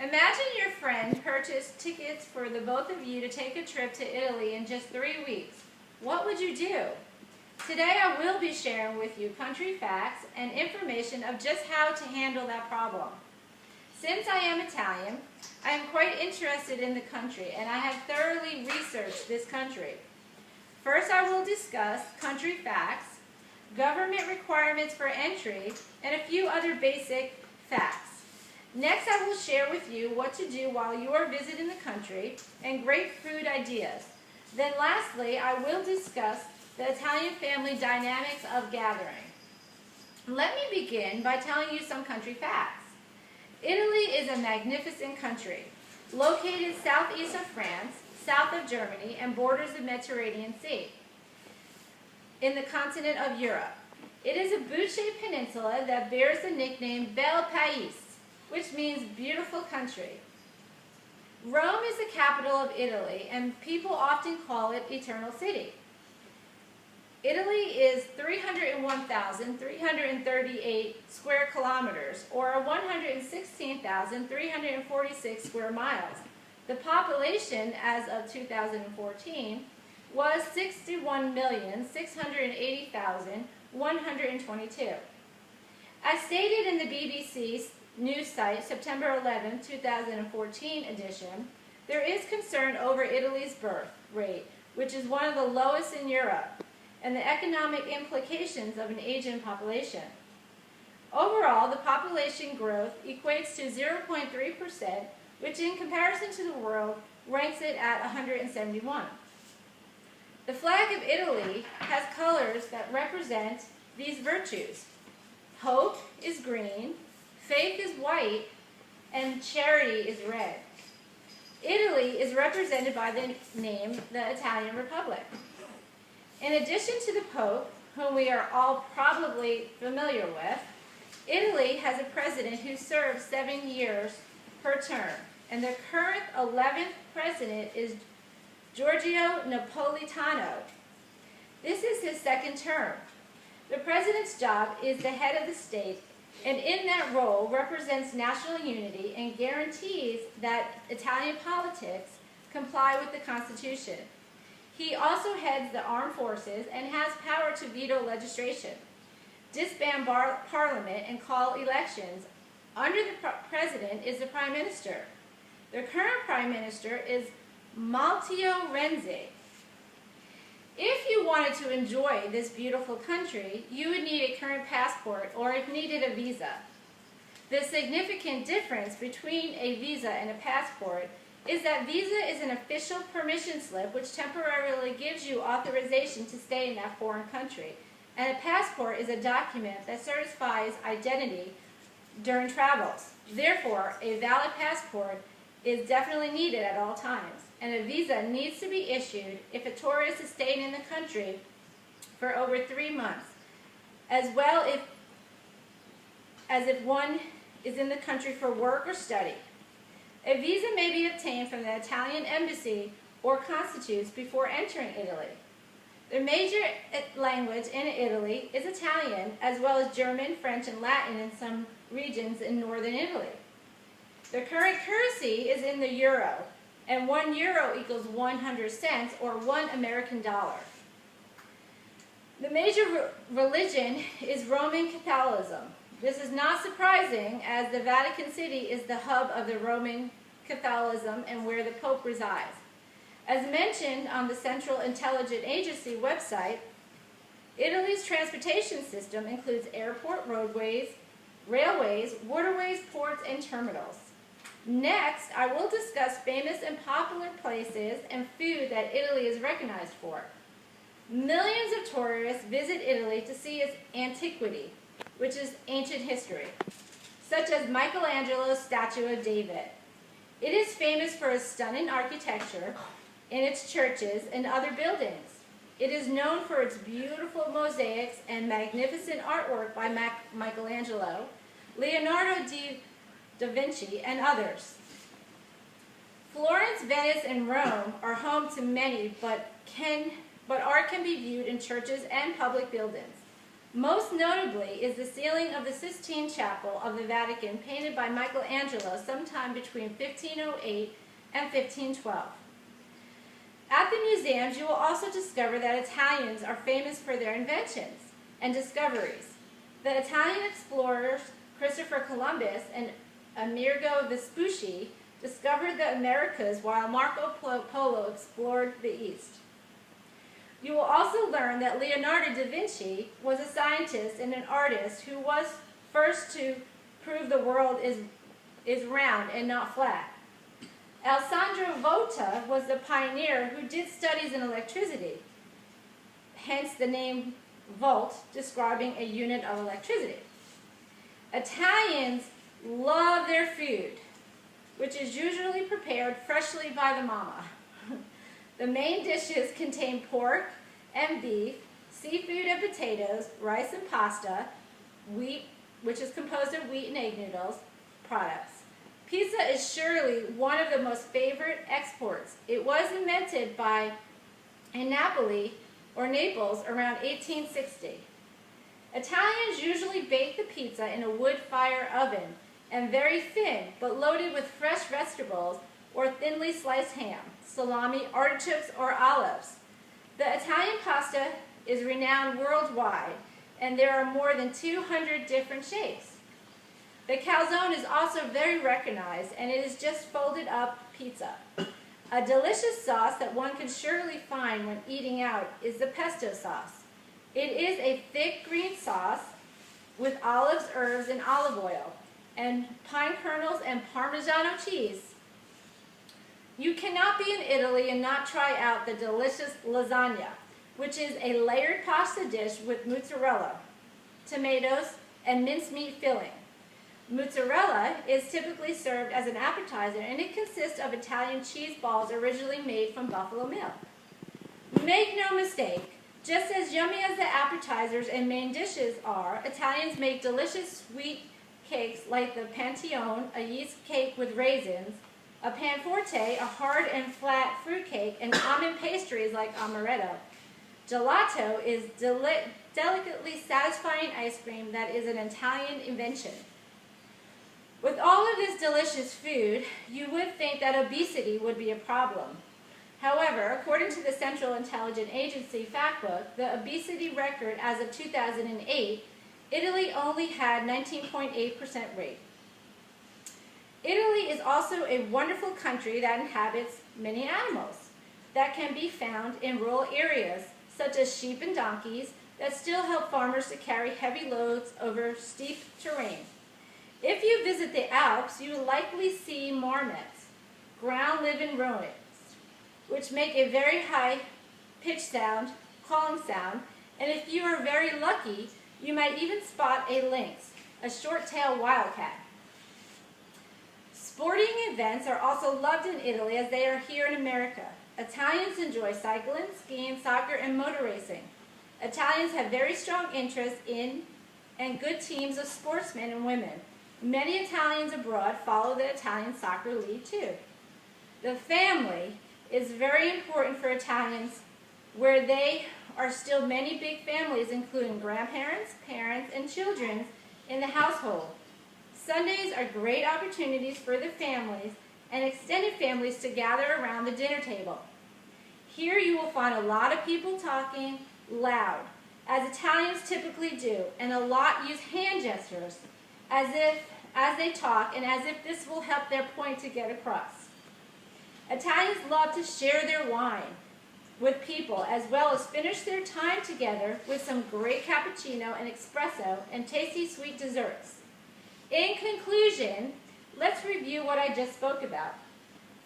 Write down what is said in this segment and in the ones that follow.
Imagine your friend purchased tickets for the both of you to take a trip to Italy in just 3 weeks. What would you do? Today I will be sharing with you country facts and information of just how to handle that problem. Since I am Italian, I am quite interested in the country and I have thoroughly researched this country. First I will discuss country facts, government requirements for entry, and a few other basic facts. Next, I will share with you what to do while you are visiting the country and great food ideas. Then lastly, I will discuss the Italian family dynamics of gathering. Let me begin by telling you some country facts. Italy is a magnificent country, located southeast of France, south of Germany, and borders the Mediterranean Sea in the continent of Europe. It is a boot-shaped peninsula that bears the nickname Bel Paese, which means beautiful country. Rome is the capital of Italy, and people often call it Eternal City. Italy is 301,338 square kilometers, or 116,346 square miles. The population as of 2014 was 61,680,122. As stated in the BBC's news site, September 11, 2014 edition, there is concern over Italy's birth rate, which is one of the lowest in Europe, and the economic implications of an aging population. Overall, the population growth equates to 0.3%, which in comparison to the world ranks it at 171. The flag of Italy has colors that represent these virtues. Hope is green, faith is white, and charity is red. Italy is represented by the name the Italian Republic. In addition to the Pope, whom we are all probably familiar with, Italy has a president who serves 7 years per term, and the current 11th president is Giorgio Napolitano. This is his second term. The president's job is the head of the state, and in that role represents national unity and guarantees that Italian politics comply with the Constitution. He also heads the armed forces and has power to veto legislation, disband parliament, and call elections. Under the president is the prime minister. The current prime minister is Matteo Renzi. If you wanted to enjoy this beautiful country, you would need a current passport or, if needed, a visa. The significant difference between a visa and a passport is that visa is an official permission slip which temporarily gives you authorization to stay in that foreign country, and a passport is a document that certifies identity during travels. Therefore, a valid passport is definitely needed at all times, and a visa needs to be issued if a tourist is staying in the country for over 3 months, as well as if one is in the country for work or study. A visa may be obtained from the Italian embassy or consuls before entering Italy. The major language in Italy is Italian, as well as German, French, and Latin in some regions in northern Italy. The current currency is in the euro, and 1 euro equals 100 cents, or 1 American dollar. The major religion is Roman Catholicism. This is not surprising, as the Vatican City is the hub of the Roman Catholicism and where the Pope resides. As mentioned on the Central Intelligence Agency website, Italy's transportation system includes airport roadways, railways, waterways, ports, and terminals. Next, I will discuss famous and popular places and food that Italy is recognized for. Millions of tourists visit Italy to see its antiquity, which is ancient history, such as Michelangelo's statue of David. It is famous for its stunning architecture in its churches and other buildings. It is known for its beautiful mosaics and magnificent artwork by Michelangelo, Leonardo da Vinci, and others. Florence, Venice, and Rome are home to many, but art can be viewed in churches and public buildings. Most notably is the ceiling of the Sistine Chapel of the Vatican, painted by Michelangelo sometime between 1508 and 1512. At the museums, you will also discover that Italians are famous for their inventions and discoveries. The Italian explorers Christopher Columbus and Amerigo Vespucci discovered the Americas while Marco Polo explored the East. You will also learn that Leonardo da Vinci was a scientist and an artist who was first to prove the world is round and not flat. Alessandro Volta was the pioneer who did studies in electricity, hence the name volt, describing a unit of electricity. Italians love their food, which is usually prepared freshly by the mama. The main dishes contain pork and beef, seafood and potatoes, rice and pasta, wheat, which is composed of wheat and egg noodles, products. Pizza is surely one of the most favorite exports. It was invented in Naples around 1860. Italians usually bake the pizza in a wood fire oven and very thin, but loaded with fresh vegetables or thinly sliced ham, salami, artichokes, or olives. The Italian pasta is renowned worldwide, and there are more than 200 different shapes. The calzone is also very recognized, and it is just folded up pizza. A delicious sauce that one can surely find when eating out is the pesto sauce. It is a thick green sauce with olives, herbs, and olive oil, and pine kernels and Parmigiano cheese. You cannot be in Italy and not try out the delicious lasagna, which is a layered pasta dish with mozzarella, tomatoes, and mincemeat filling. Mozzarella is typically served as an appetizer, and it consists of Italian cheese balls originally made from buffalo milk. Make no mistake, just as yummy as the appetizers and main dishes are, Italians make delicious sweet cakes like the panettone, a yeast cake with raisins, a panforte, a hard and flat fruit cake, and almond pastries like amaretto. Gelato is delicately satisfying ice cream that is an Italian invention. With all of this delicious food, you would think that obesity would be a problem. However, according to the Central Intelligence Agency Factbook, the obesity record as of 2008, Italy only had 19.8% rate. Italy is also a wonderful country that inhabits many animals that can be found in rural areas, such as sheep and donkeys, that still help farmers to carry heavy loads over steep terrain. If you visit the Alps, you will likely see marmots, ground-living rodents, which make a very high-pitched sound, calling sound, and if you are very lucky, you might even spot a lynx, a short-tailed wildcat. Sporting events are also loved in Italy as they are here in America. Italians enjoy cycling, skiing, soccer, and motor racing. Italians have very strong interest in and good teams of sportsmen and women. Many Italians abroad follow the Italian soccer league too. The family is very important for Italians, where they are still many big families, including grandparents, parents, and children in the household. Sundays are great opportunities for the families and extended families to gather around the dinner table. Here you will find a lot of people talking loud, as Italians typically do, and a lot use hand gestures as they talk and as if this will help their point to get across. Italians love to share their wine with people, as well as finish their time together with some great cappuccino and espresso and tasty sweet desserts. In conclusion, let's review what I just spoke about.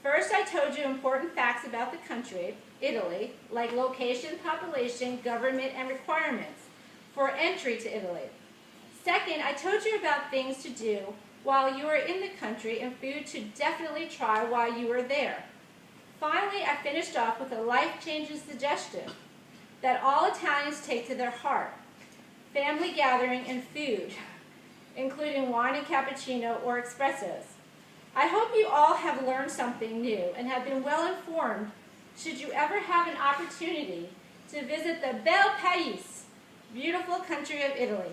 First, I told you important facts about the country, Italy, like location, population, government, and requirements for entry to Italy. Second, I told you about things to do while you are in the country and food to definitely try while you are there. Finally, I finished off with a life-changing suggestion that all Italians take to their heart: family gathering and food, including wine and cappuccino or espressos. I hope you all have learned something new and have been well informed should you ever have an opportunity to visit the Bel Paese, beautiful country of Italy.